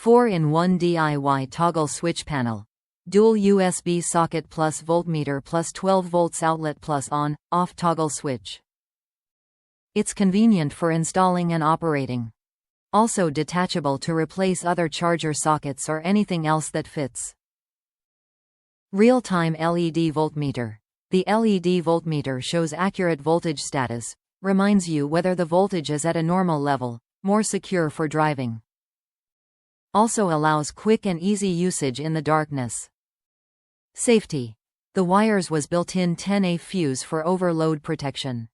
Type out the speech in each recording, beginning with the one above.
4-in-1 DIY toggle switch panel. Dual USB socket plus voltmeter plus 12 volts outlet plus on/off toggle switch. It's convenient for installing and operating. Also detachable to replace other charger sockets or anything else that fits. Real-time LED voltmeter. The LED voltmeter shows accurate voltage status, reminds you whether the voltage is at a normal level, more secure for driving. Also allows quick and easy usage in the darkness. Safety. The wires was built-in 10A fuse for overload protection.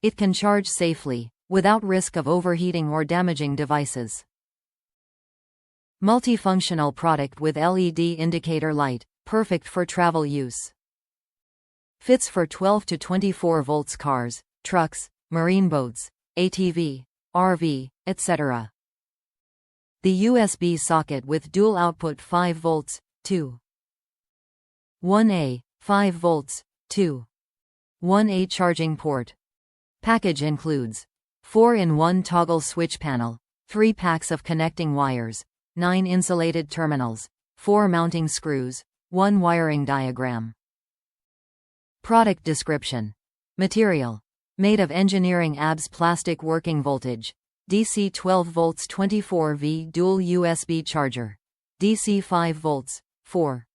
It can charge safely, without risk of overheating or damaging devices. Multifunctional product with LED indicator light, perfect for travel use. Fits for 12 to 24 volts cars, trucks, marine boats, ATV, RV, etc. The USB socket with dual output 5 volts, 2. 1A, 5 volts, 2. 1A charging port. Package includes 4-in-1 toggle switch panel, 3 packs of connecting wires, 9 insulated terminals, 4 mounting screws, 1 wiring diagram. Product description. Material. Made of engineering ABS plastic working voltage. DC 12 volts 24V dual USB charger. DC 5 volts, 4.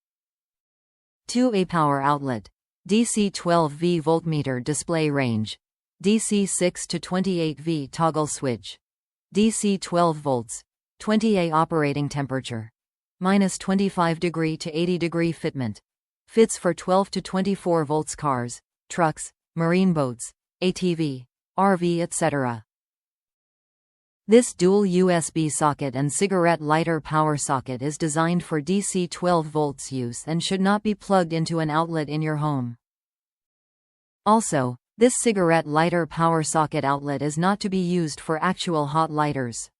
2A power outlet. DC 12V voltmeter display range. DC 6 to 28V toggle switch. DC 12 volts, 20A operating temperature. -25 degree to 80 degree fitment. Fits for 12 to 24 volts cars, trucks, marine boats, ATV, RV, etc. This dual USB socket and cigarette lighter power socket is designed for DC 12 volts use and should not be plugged into an outlet in your home. Also, this cigarette lighter power socket outlet is not to be used for actual hot lighters.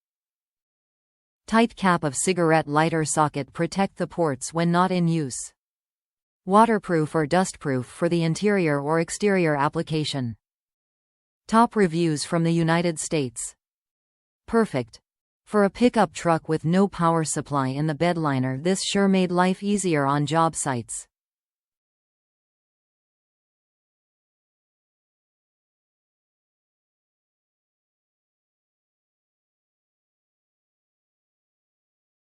Tight cap of cigarette lighter socket protect the ports when not in use. Waterproof or dustproof for the interior or exterior application. Top reviews from the United States. Perfect. For a pickup truck with no power supply in the bedliner, this sure made life easier on job sites.